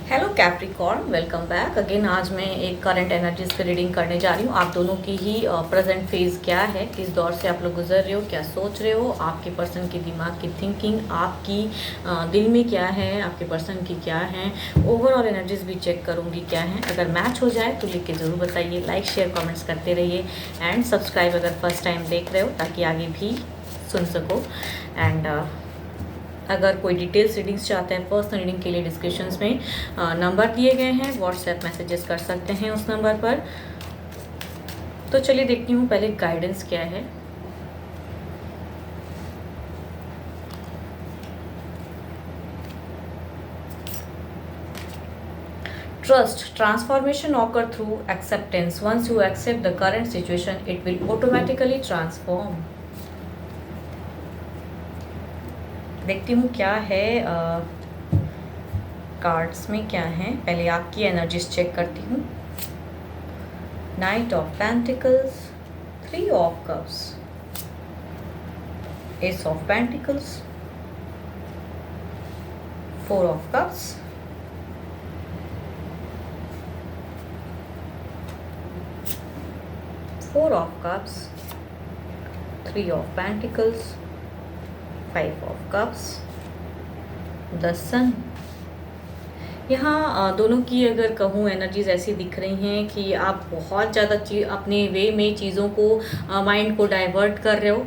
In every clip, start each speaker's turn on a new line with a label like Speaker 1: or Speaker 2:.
Speaker 1: Hello Capricorn, welcome back again. आज मैं एक करंट एनर्जीज पे रीडिंग करने जा रही हूँ। आप दोनों की ही प्रेजेंट फेज क्या है, किस दौर से आप लोग गुजर रहे हो, क्या सोच रहे हो, आपके पर्सन की दिमाग की थिंकिंग, आपकी दिल में क्या है, आपके पर्सन की क्या है। ओवरऑल एनर्जीज भी चेक करूँगी क्या है। अगर मैच हो जाए तो लिख के ज़रूर बताइए। लाइक शेयर कमेंट्स करते रहिए एंड सब्सक्राइब अगर फर्स्ट टाइम देख रहे हो, ताकि आगे भी सुन सको। एंड अगर कोई डिटेल्स रीडिंग्स चाहते हैं पर्सनल रीडिंग के लिए, डिस्क्रिप्शंस में नंबर दिए गए हैं, व्हाट्सएप मैसेजेस कर सकते हैं उस नंबर पर। तो चलिए देखती हूँ पहले गाइडेंस क्या है। Trust, transformation occur through acceptance. Once you accept the current situation, it will automatically transform. देखती हूँ क्या है कार्ड्स में क्या है। पहले आपकी एनर्जीज चेक करती हूँ। Knight of pentacles, 3 of cups, ace of pentacles, 4 of cups, 4 of cups, 3 of pentacles, 5 of cups, the sun. यहाँ दोनों की अगर कहूँ एनर्जीज ऐसी दिख रही हैं कि आप बहुत ज़्यादा अपने वे में चीज़ों को माइंड को डाइवर्ट कर रहे हो,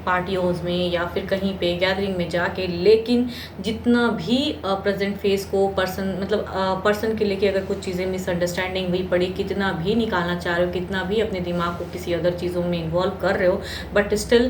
Speaker 1: पार्टियोज़ में या फिर कहीं पे गैदरिंग में जाके। लेकिन जितना भी प्रेजेंट फेस को पर्सन के लेके अगर कुछ चीज़ें मिसअंडरस्टैंडिंग हुई पड़ी, कितना भी निकालना चाह रहे हो, कितना भी अपने दिमाग को किसी अदर चीज़ों में इन्वॉल्व कर रहे हो, बट स्टिल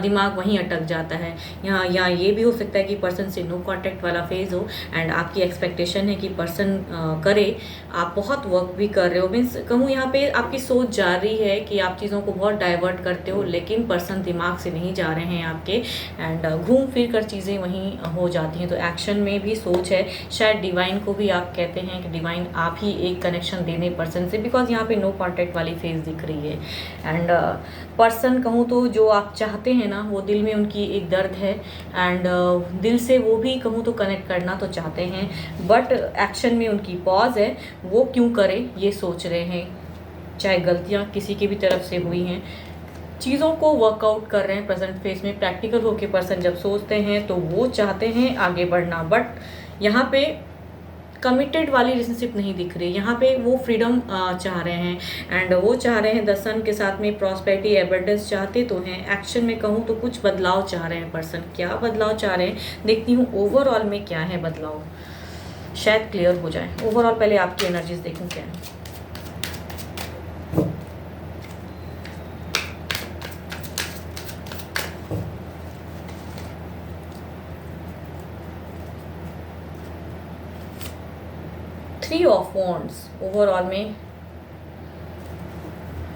Speaker 1: दिमाग वहीं अटक जाता है। यहाँ ये भी हो सकता है कि पर्सन से नो कॉन्टैक्ट वाला फेज़ हो एंड आपकी एक्सपेक्टेशन है कि पर्सन करे। आप बहुत वर्क भी कर रहे हो, मीन्स कहूँ यहाँ पे आपकी सोच जा रही है कि आप चीज़ों को बहुत डाइवर्ट करते हो, लेकिन पर्सन दिमाग से नहीं जा रहे हैं आपके एंड घूम फिर कर चीज़ें वहीं हो जाती हैं। तो एक्शन में भी सोच है। शायद डिवाइन को भी आप कहते हैं कि डिवाइन आप ही एक कनेक्शन देने पर्सन से, बिकॉज यहाँ पे नो कॉन्टैक्ट वाली फेज दिख रही है। एंड पर्सन कहूँ तो जो आप चाहते हैं ना, वो दिल में उनकी एक दर्द है एंड दिल से वो भी कहूँ तो कनेक्ट करना तो चाहते हैं, बट एक्शन में उनकी पॉज है। वो क्यों करे ये सोच रहे हैं। चाहे गलतियाँ किसी की भी तरफ से हुई हैं, चीज़ों को वर्कआउट कर रहे हैं प्रेजेंट फेस में। प्रैक्टिकल होके पर्सन जब सोचते हैं तो वो चाहते हैं आगे बढ़ना, बट यहाँ पे कमिटेड वाली रिलेशनशिप नहीं दिख रही। यहाँ पे वो फ्रीडम चाह रहे हैं एंड वो चाह रहे हैं द सन के साथ में प्रॉस्पेरिटी एबंडेंस चाहते तो हैं। एक्शन में कहूँ तो कुछ बदलाव चाह रहे हैं पर्सन। क्या बदलाव चाह रहे हैं देखती हूँ ओवरऑल में क्या है बदलाव, शायद क्लियर हो जाए। ओवरऑल पहले आपकी एनर्जीज देखूँ क्या है। थ्री ऑफ वॉन्ड्स, ओवरऑल में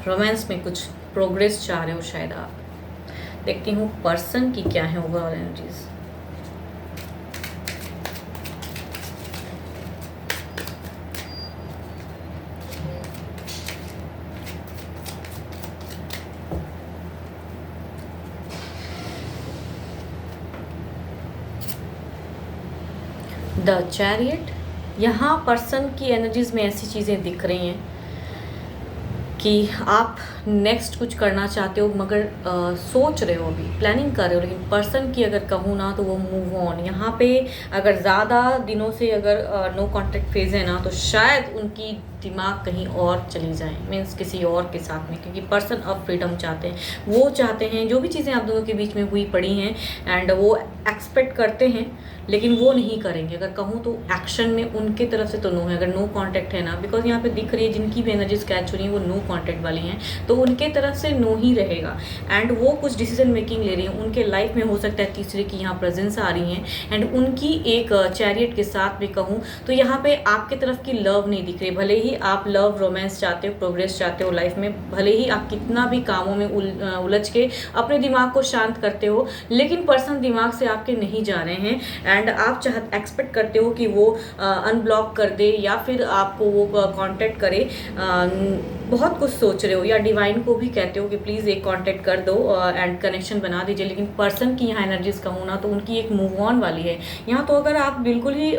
Speaker 1: रोमांस में कुछ प्रोग्रेस चाह रहे हो शायद आप। देखती हूँ पर्सन की क्या है ओवरऑल एनर्जीज। द चैरियट, यहाँ पर्सन की एनर्जीज में ऐसी चीज़ें दिख रही हैं कि आप नेक्स्ट कुछ करना चाहते हो, मगर सोच रहे हो, अभी प्लानिंग कर रहे हो। लेकिन पर्सन की अगर कहूँ ना तो वो मूव ऑन। यहाँ पे अगर ज़्यादा दिनों से अगर नो कॉन्टैक्ट फेज है ना, तो शायद उनकी दिमाग कहीं और चली जाए, मीन्स किसी और के साथ में, क्योंकि पर्सन अब फ्रीडम चाहते हैं। वो चाहते हैं जो भी चीज़ें आप दोनों के बीच में हुई पड़ी हैं एंड वो एक्सपेक्ट करते हैं, लेकिन वो नहीं करेंगे। अगर कहूँ तो एक्शन में उनके तरफ से तो नो है, अगर नो कॉन्टैक्ट है ना, बिकॉज यहाँ पे दिख रही है जिनकी भी एनर्जीज कैच हो रही है वो नो कॉन्टैक्ट वाली हैं, तो उनके तरफ से नो ही रहेगा एंड वो कुछ डिसीजन मेकिंग ले रही हैं। उनके लाइफ में हो सकता है तीसरे की यहाँ प्रेजेंस आ रही हैं एंड उनकी एक चैरियट के साथ भी कहूँ तो यहाँ पे आपके तरफ की लव नहीं दिख रही। भले ही आप लव रोमांस चाहते हो, प्रोग्रेस चाहते हो लाइफ में, भले ही आप कितना भी कामों में उलझ के अपने दिमाग को शांत करते हो, लेकिन पर्सन दिमाग से आपके नहीं जा रहे हैं एंड आप एक्सपेक्ट करते हो कि वो अनब्लॉक कर दे या फिर आपको वो कांटेक्ट करे, बहुत कुछ सोच रहे हो, या डिवाइन को भी कहते हो कि प्लीज़ एक कांटेक्ट कर दो एंड कनेक्शन बना दीजिए, लेकिन पर्सन की यहाँ एनर्जीज कहूँ ना तो उनकी एक मूव ऑन वाली है यहाँ। तो अगर आप बिल्कुल ही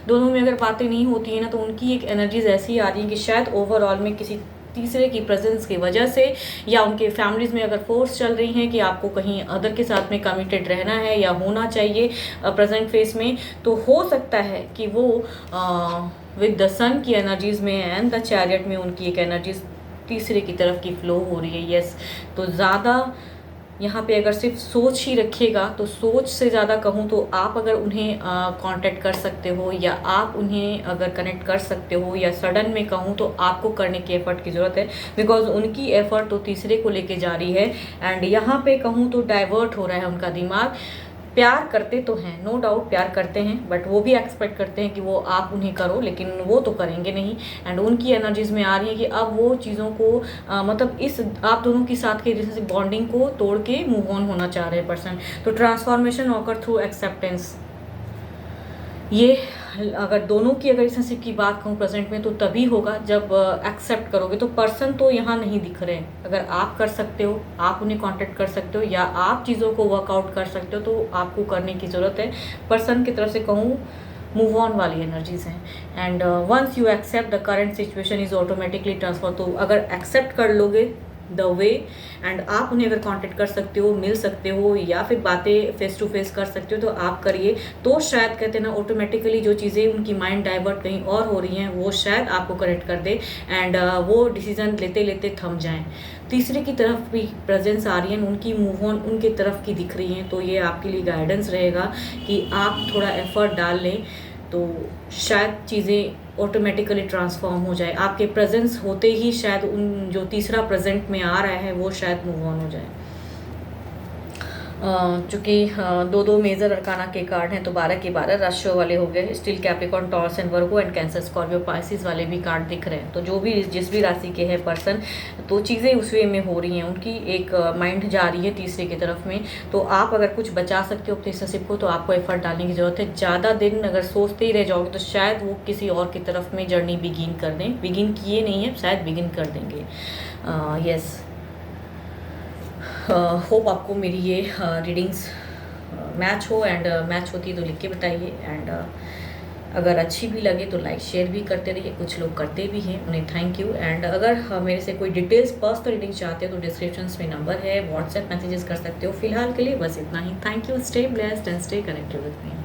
Speaker 1: दोनों में अगर बातें नहीं होती हैं ना, तो उनकी एक एनर्जीज ऐसी आ रही है कि शायद ओवरऑल में किसी तीसरे की प्रेजेंस की वजह से या उनके फैमिलीज में अगर फोर्स चल रही हैं कि आपको कहीं अदर के साथ में कमिटेड रहना है या होना चाहिए प्रेजेंट फेस में, तो हो सकता है कि वो विद द सन की एनर्जीज में एंड द चैरियट में उनकी एक एनर्जीज तीसरे की तरफ की फ्लो हो रही है। यस, तो ज़्यादा यहाँ पे अगर सिर्फ सोच ही रखिएगा तो सोच से ज़्यादा कहूँ तो आप अगर उन्हें कांटेक्ट कर सकते हो या आप उन्हें अगर कनेक्ट कर सकते हो, या सडन में कहूँ तो आपको करने की एफर्ट की ज़रूरत है, बिकॉज उनकी एफर्ट तो तीसरे को लेके जा रही है। एंड यहाँ पे कहूँ तो डाइवर्ट हो रहा है उनका दिमाग। प्यार करते तो हैं, नो डाउट प्यार करते हैं, बट वो भी एक्सपेक्ट करते हैं कि वो आप उन्हें करो, लेकिन वो तो करेंगे नहीं। एंड उनकी एनर्जीज में आ रही है कि अब वो चीज़ों को मतलब इस आप दोनों के साथ के रिलेशनशिप बॉन्डिंग को तोड़ के मूव ऑन होना चाह रहे हैं पर्सन। तो ट्रांसफॉर्मेशन ऑकर थ्रू एक्सेप्टेंस, ये अगर दोनों की अगर रिलेशनशिप की बात कहूँ प्रेजेंट में तो तभी होगा जब एक्सेप्ट करोगे। तो पर्सन तो यहाँ नहीं दिख रहे हैं, अगर आप कर सकते हो, आप उन्हें कांटेक्ट कर सकते हो या आप चीज़ों को वर्कआउट कर सकते हो तो आपको करने की ज़रूरत है। पर्सन की तरफ से कहूँ मूव ऑन वाली एनर्जीज हैं। And once you accept the current situation is automatically transfer, तो अगर एक्सेप्ट कर लोगे द वे एंड आप उन्हें अगर कांटेक्ट कर सकते हो, मिल सकते हो या फिर बातें फेस टू फेस कर सकते हो तो आप करिए। तो शायद कहते हैं ना ऑटोमेटिकली जो चीज़ें उनकी माइंड डाइवर्ट कहीं और हो रही हैं वो शायद आपको करेक्ट कर दे एंड वो डिसीजन लेते लेते थम जाएं। तीसरे की तरफ भी प्रेजेंस आ रही है, उनकी मूव ऑन उनके तरफ की दिख रही हैं, तो ये आपके लिए गाइडेंस रहेगा कि आप थोड़ा एफर्ट डाल लें तो शायद चीज़ें ऑटोमेटिकली ट्रांसफॉर्म हो जाए। आपके प्रेजेंस होते ही शायद उन जो तीसरा प्रेजेंट में आ रहा है वो शायद मूव ऑन हो जाए। चूँकि दो मेजर अरकाना के कार्ड हैं तो 12 के 12 राशियों वाले हो गए। Steel, Capricorn, taurus and Virgo and cancer, Scorpio, Pisces वाले भी कार्ड दिख रहे हैं। तो जो भी जिस भी राशि के हैं पर्सन, तो चीज़ें उस वे में हो रही हैं, उनकी एक माइंड जा रही है तीसरे की तरफ में। तो आप अगर कुछ बचा सकते हो अपने रिलेशनशिप को तो आपको एफर्ट डालने की ज़रूरत है। ज़्यादा दिन अगर सोचते ही रह जाओगे तो शायद वो किसी और की तरफ में जर्नी बिगिन कर दें, बिगिन किए नहीं है शायद बिगिन कर देंगे। यस, होप आपको मेरी ये रीडिंग्स मैच हो एंड मैच होती है तो लिख के बताइए। एंड अगर अच्छी भी लगे तो लाइक शेयर भी करते रहिए, कुछ लोग करते भी हैं, उन्हें थैंक यू। एंड अगर मेरे से कोई डिटेल्स पर्सनल रीडिंग चाहते हो तो डिस्क्रिप्शन में नंबर है, व्हाट्सएप मैसेजेस कर सकते हो। फिलहाल के लिए बस इतना ही। Thank you, stay blessed and stay connected with me.